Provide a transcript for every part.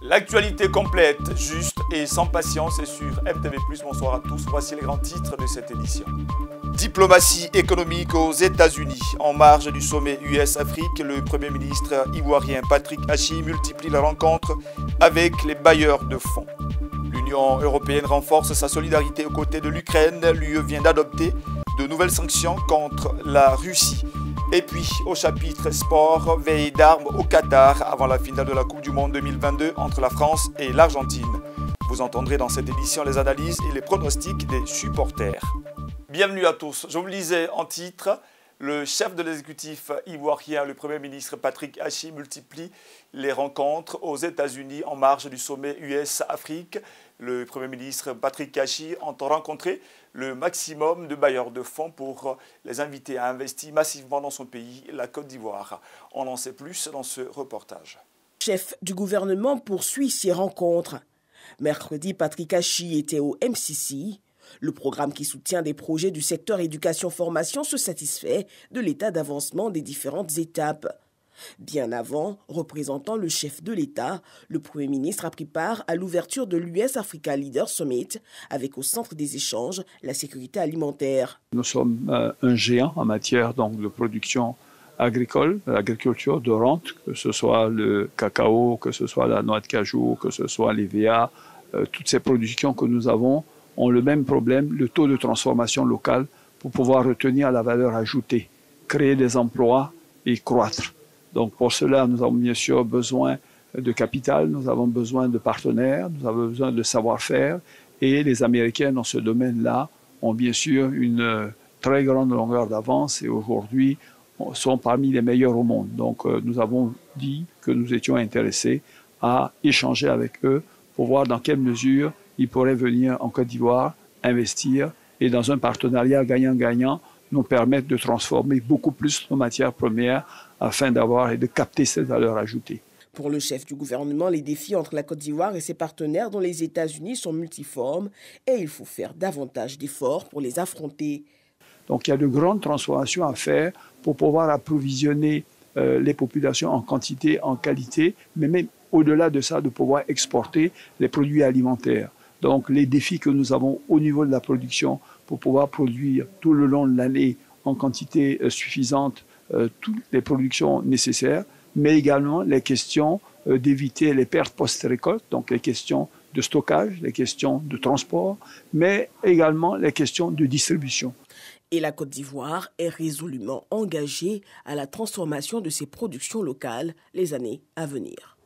L'actualité complète, juste et sans patience est sur MTV+. Bonsoir à tous, voici les grands titres de cette édition. Diplomatie économique aux États-Unis. En marge du sommet US-Afrique, le Premier ministre ivoirien Patrick Achi multiplie la rencontre avec les bailleurs de fonds. L'Union européenne renforce sa solidarité aux côtés de l'Ukraine. L'UE vient d'adopter de nouvelles sanctions contre la Russie. Et puis, au chapitre sport, veille d'armes au Qatar avant la finale de la Coupe du Monde 2022 entre la France et l'Argentine. Vous entendrez dans cette édition les analyses et les pronostics des supporters. Bienvenue à tous. Je vous le disais en titre, le chef de l'exécutif ivoirien, le Premier ministre Patrick Achi, multiplie les rencontres aux États-Unis en marge du sommet US-Afrique. Le Premier ministre Patrick Achi entend rencontrer le maximum de bailleurs de fonds pour les inviter à investir massivement dans son pays, la Côte d'Ivoire. On en sait plus dans ce reportage. Le chef du gouvernement poursuit ses rencontres. Mercredi, Patrick Achi était au MCC. Le programme qui soutient des projets du secteur éducation-formation se satisfait de l'état d'avancement des différentes étapes. Bien avant, représentant le chef de l'État, le Premier ministre a pris part à l'ouverture de l'US Africa Leaders Summit avec au centre des échanges la sécurité alimentaire. Nous sommes un géant en matière de production agricole, l'agriculture de rente, que ce soit le cacao, que ce soit la noix de cajou, que ce soit l'EVA, toutes ces productions que nous avons ont le même problème, le taux de transformation local pour pouvoir retenir la valeur ajoutée, créer des emplois et croître. Donc pour cela, nous avons bien sûr besoin de capital, nous avons besoin de partenaires, nous avons besoin de savoir-faire et les Américains dans ce domaine-là ont bien sûr une très grande longueur d'avance et aujourd'hui sont parmi les meilleurs au monde. Donc nous avons dit que nous étions intéressés à échanger avec eux pour voir dans quelle mesure ils pourraient venir en Côte d'Ivoire, investir et dans un partenariat gagnant-gagnant, nous permettre de transformer beaucoup plus nos matières premières afin d'avoir et de capter cette valeur ajoutée. Pour le chef du gouvernement, les défis entre la Côte d'Ivoire et ses partenaires dont les États-Unis sont multiformes et il faut faire davantage d'efforts pour les affronter. Donc il y a de grandes transformations à faire pour pouvoir approvisionner les populations en quantité, en qualité, mais même au-delà de ça, de pouvoir exporter les produits alimentaires. Donc les défis que nous avons au niveau de la production pour pouvoir produire tout le long de l'année en quantité suffisante toutes les productions nécessaires, mais également les questions d'éviter les pertes post-récolte, donc les questions de stockage, les questions de transport, mais également les questions de distribution. Et la Côte d'Ivoire est résolument engagée à la transformation de ses productions locales les années à venir.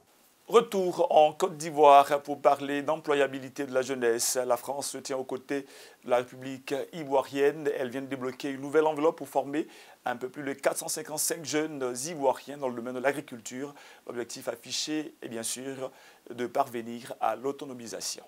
Retour en Côte d'Ivoire pour parler d'employabilité de la jeunesse. La France se tient aux côtés de la République ivoirienne. Elle vient de débloquer une nouvelle enveloppe pour former un peu plus de 455 jeunes ivoiriens dans le domaine de l'agriculture. L'objectif affiché est bien sûr de parvenir à l'autonomisation.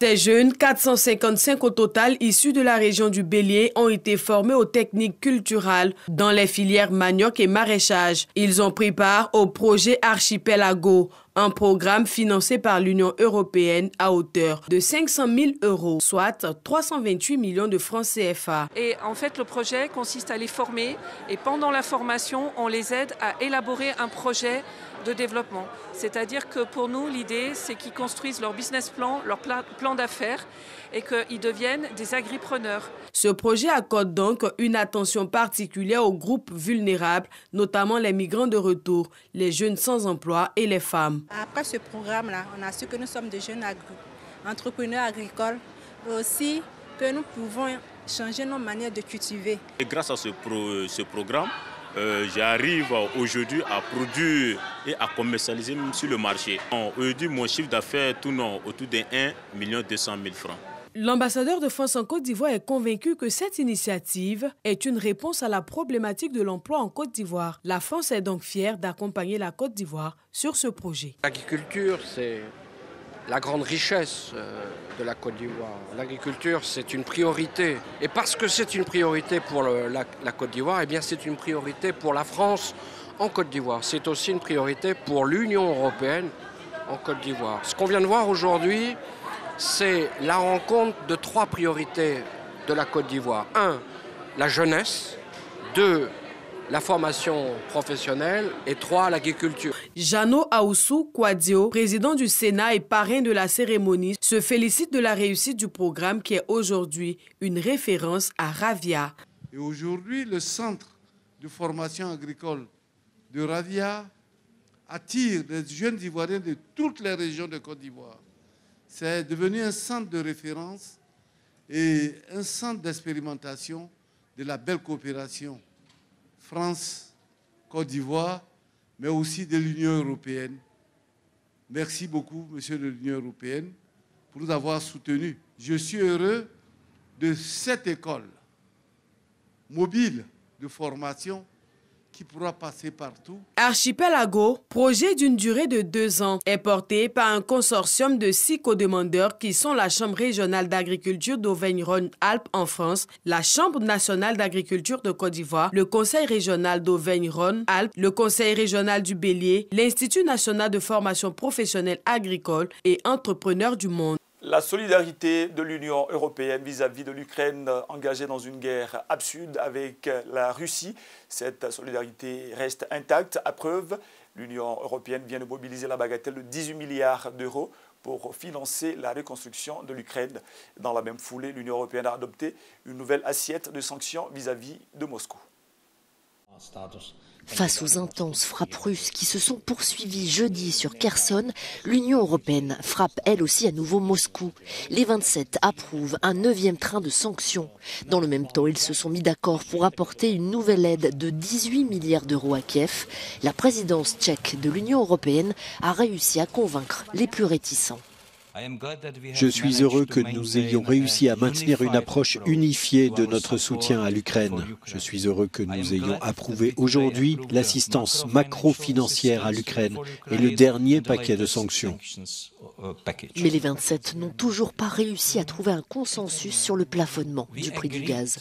Ces jeunes, 455 au total, issus de la région du Bélier, ont été formés aux techniques culturales dans les filières manioc et maraîchage. Ils ont pris part au projet Archipelago, un programme financé par l'Union européenne à hauteur de 500 000 €, soit 328 millions de francs CFA. Et en fait, le projet consiste à les former et pendant la formation, on les aide à élaborer un projet de développement. C'est-à-dire que pour nous, l'idée, c'est qu'ils construisent leur business plan, leur plan d'affaires et qu'ils deviennent des agripreneurs. Ce projet accorde donc une attention particulière aux groupes vulnérables, notamment les migrants de retour, les jeunes sans emploi et les femmes. Après ce programme-là, on a su que nous sommes des jeunes entrepreneurs agricoles et aussi que nous pouvons changer nos manières de cultiver. Et grâce à ce programme, j'arrive aujourd'hui à produire et à commercialiser même sur le marché. Aujourd'hui, mon chiffre d'affaires tourne autour de 1 200 000 francs. L'ambassadeur de France en Côte d'Ivoire est convaincu que cette initiative est une réponse à la problématique de l'emploi en Côte d'Ivoire. La France est donc fière d'accompagner la Côte d'Ivoire sur ce projet. L'agriculture, c'est la grande richesse de la Côte d'Ivoire. L'agriculture, c'est une priorité. Et parce que c'est une priorité pour la Côte d'Ivoire, eh bien c'est une priorité pour la France en Côte d'Ivoire. C'est aussi une priorité pour l'Union européenne en Côte d'Ivoire. Ce qu'on vient de voir aujourd'hui, c'est la rencontre de 3 priorités de la Côte d'Ivoire. 1, la jeunesse. 2, la formation professionnelle et 3, l'agriculture. Jano Aoussou Kouadio, président du Sénat et parrain de la cérémonie, se félicite de la réussite du programme qui est aujourd'hui une référence à Ravia. Et aujourd'hui, le centre de formation agricole de Ravia attire des jeunes Ivoiriens de toutes les régions de Côte d'Ivoire. C'est devenu un centre de référence et un centre d'expérimentation de la belle coopération France-Côte d'Ivoire, mais aussi de l'Union européenne. Merci beaucoup, monsieur de l'Union européenne, pour nous avoir soutenus. Je suis heureux de cette école mobile de formation qui pourra passer partout. Archipelago, projet d'une durée de 2 ans, est porté par un consortium de 6 co-demandeurs qui sont la Chambre régionale d'agriculture d'Auvergne-Rhône-Alpes en France, la Chambre nationale d'agriculture de Côte d'Ivoire, le Conseil régional d'Auvergne-Rhône-Alpes, le Conseil régional du Bélier, l'Institut national de formation professionnelle agricole et entrepreneurs du monde. La solidarité de l'Union européenne vis-à-vis de l'Ukraine engagée dans une guerre absurde avec la Russie. Cette solidarité reste intacte. À preuve, l'Union européenne vient de mobiliser la bagatelle de 18 milliards d'euros pour financer la reconstruction de l'Ukraine. Dans la même foulée, l'Union européenne a adopté une nouvelle assiette de sanctions vis-à-vis de Moscou. Face aux intenses frappes russes qui se sont poursuivies jeudi sur Kherson, l'Union européenne frappe elle aussi à nouveau Moscou. Les 27 approuvent un 9e train de sanctions. Dans le même temps, ils se sont mis d'accord pour apporter une nouvelle aide de 18 milliards d'euros à Kiev. La présidence tchèque de l'Union européenne a réussi à convaincre les plus réticents. Je suis heureux que nous ayons réussi à maintenir une approche unifiée de notre soutien à l'Ukraine. Je suis heureux que nous ayons approuvé aujourd'hui l'assistance macro-financière à l'Ukraine et le dernier paquet de sanctions. Mais les 27 n'ont toujours pas réussi à trouver un consensus sur le plafonnement du prix du gaz.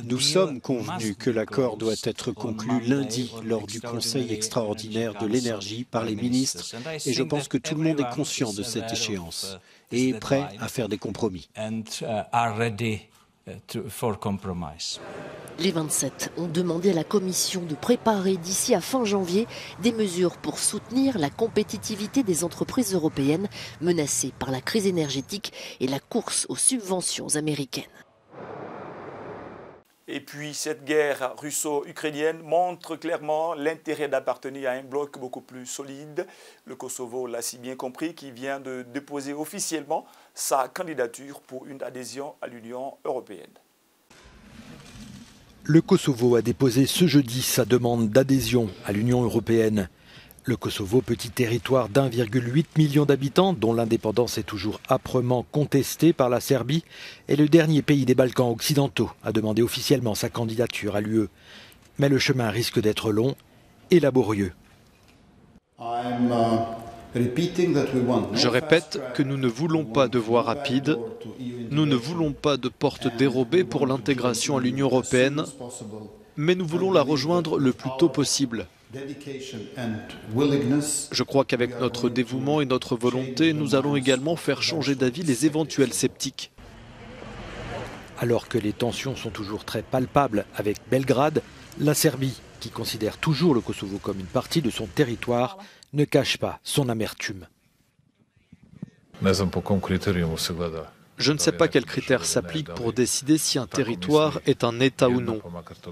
Nous sommes convenus que l'accord doit être conclu lundi lors du Conseil extraordinaire de l'énergie par les ministres et je pense que tout le monde est conscient de cette échéance et est prêt à faire des compromis. Les 27 ont demandé à la Commission de préparer d'ici à fin janvier des mesures pour soutenir la compétitivité des entreprises européennes menacées par la crise énergétique et la course aux subventions américaines. Et puis cette guerre russo-ukrainienne montre clairement l'intérêt d'appartenir à un bloc beaucoup plus solide. Le Kosovo l'a si bien compris qu'il vient de déposer officiellement sa candidature pour une adhésion à l'Union européenne. Le Kosovo a déposé ce jeudi sa demande d'adhésion à l'Union européenne. Le Kosovo, petit territoire d'1,8 million d'habitants, dont l'indépendance est toujours âprement contestée par la Serbie, est le dernier pays des Balkans occidentaux à demander officiellement sa candidature à l'UE. Mais le chemin risque d'être long et laborieux. Je répète que nous ne voulons pas de voie rapide, nous ne voulons pas de porte dérobée pour l'intégration à l'Union européenne, mais nous voulons la rejoindre le plus tôt possible. Je crois qu'avec notre dévouement et notre volonté, nous allons également faire changer d'avis les éventuels sceptiques. Alors que les tensions sont toujours très palpables avec Belgrade, la Serbie, qui considère toujours le Kosovo comme une partie de son territoire, ne cache pas son amertume. Je ne sais pas quels critères s'appliquent pour décider si un territoire est un État ou non.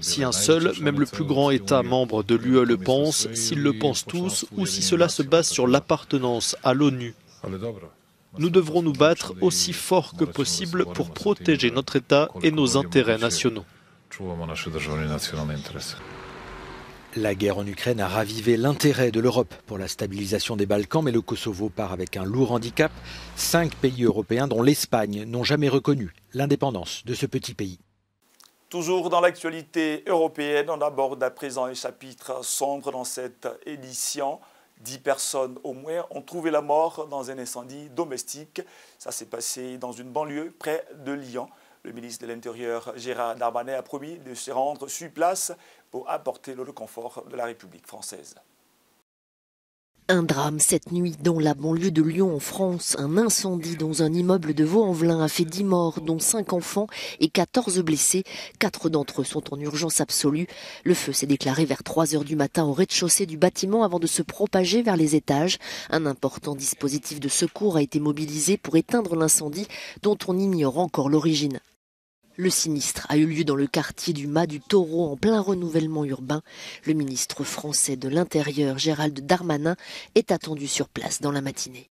Si un seul, même le plus grand État membre de l'UE le pense, s'ils le pensent tous, ou si cela se base sur l'appartenance à l'ONU. Nous devrons nous battre aussi fort que possible pour protéger notre État et nos intérêts nationaux. La guerre en Ukraine a ravivé l'intérêt de l'Europe pour la stabilisation des Balkans, mais le Kosovo part avec un lourd handicap. 5 pays européens, dont l'Espagne, n'ont jamais reconnu l'indépendance de ce petit pays. Toujours dans l'actualité européenne, on aborde à présent un chapitre sombre dans cette édition. 10 personnes au moins ont trouvé la mort dans un incendie domestique. Ça s'est passé dans une banlieue près de Lyon. Le ministre de l'Intérieur, Gérald Darmanin, a promis de se rendre sur place pour apporter le réconfort de la République française. Un drame cette nuit dans la banlieue de Lyon en France. Un incendie dans un immeuble de Vaux-en-Velin a fait 10 morts, dont 5 enfants et 14 blessés. 4 d'entre eux sont en urgence absolue. Le feu s'est déclaré vers 3 heures du matin au rez-de-chaussée du bâtiment avant de se propager vers les étages. Un important dispositif de secours a été mobilisé pour éteindre l'incendie dont on ignore encore l'origine. Le sinistre a eu lieu dans le quartier du Mas du Taureau en plein renouvellement urbain. Le ministre français de l'Intérieur, Gérald Darmanin, est attendu sur place dans la matinée.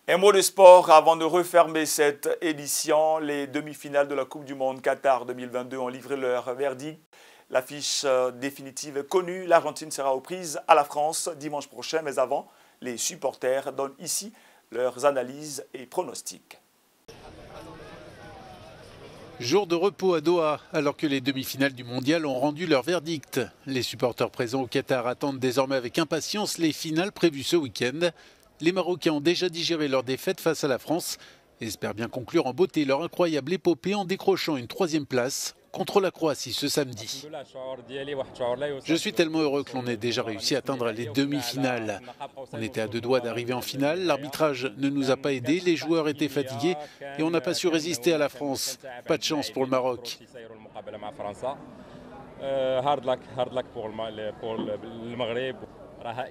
Un mot de sport avant de refermer cette édition. Les demi-finales de la Coupe du Monde Qatar 2022 ont livré leur verdict. L'affiche définitive est connue. L'Argentine sera aux prises à la France dimanche prochain. Mais avant, les supporters donnent ici leurs analyses et pronostics. Jour de repos à Doha, alors que les demi-finales du mondial ont rendu leur verdict. Les supporters présents au Qatar attendent désormais avec impatience les finales prévues ce week-end. Les Marocains ont déjà digéré leur défaite face à la France et espèrent bien conclure en beauté leur incroyable épopée en décrochant une 3e place contre la Croatie ce samedi. Je suis tellement heureux que l'on ait déjà réussi à atteindre les demi-finales. On était à 2 doigts d'arriver en finale, l'arbitrage ne nous a pas aidés, les joueurs étaient fatigués et on n'a pas su résister à la France. Pas de chance pour le Maroc.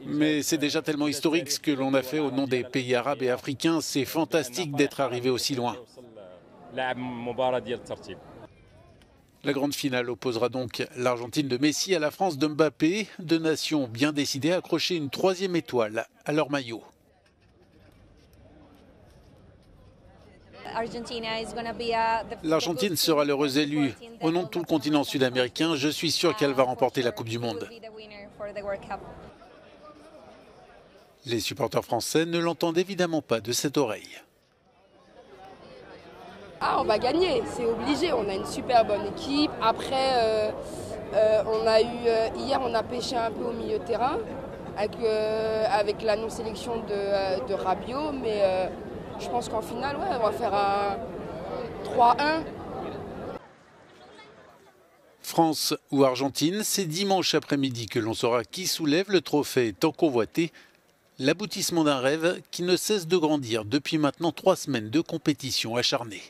Mais c'est déjà tellement historique ce que l'on a fait au nom des pays arabes et africains, c'est fantastique d'être arrivé aussi loin. La grande finale opposera donc l'Argentine de Messi à la France de Mbappé, 2 nations bien décidées à accrocher une 3e étoile à leur maillot. L'Argentine sera l'heureuse élue. Au nom de tout le continent sud-américain, je suis sûr qu'elle va remporter la Coupe du Monde. Les supporters français ne l'entendent évidemment pas de cette oreille. Ah, on va gagner, c'est obligé, on a une super bonne équipe. Après, hier on a pêché un peu au milieu de terrain avec la non-sélection de Rabiot, mais je pense qu'en finale, ouais, on va faire un 3-1. France ou Argentine, c'est dimanche après-midi que l'on saura qui soulève le trophée tant convoité. L'aboutissement d'un rêve qui ne cesse de grandir depuis maintenant 3 semaines de compétition acharnée.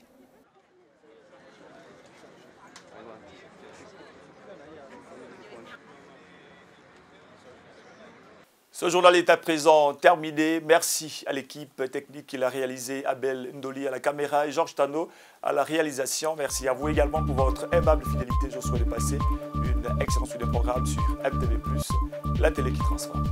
Ce journal est à présent terminé. Merci à l'équipe technique qui l'a réalisé, Abel Ndoli à la caméra et Georges Tano à la réalisation. Merci à vous également pour votre aimable fidélité. Je vous souhaite de passer une excellente suite de programmes sur MTV+, la télé qui transforme.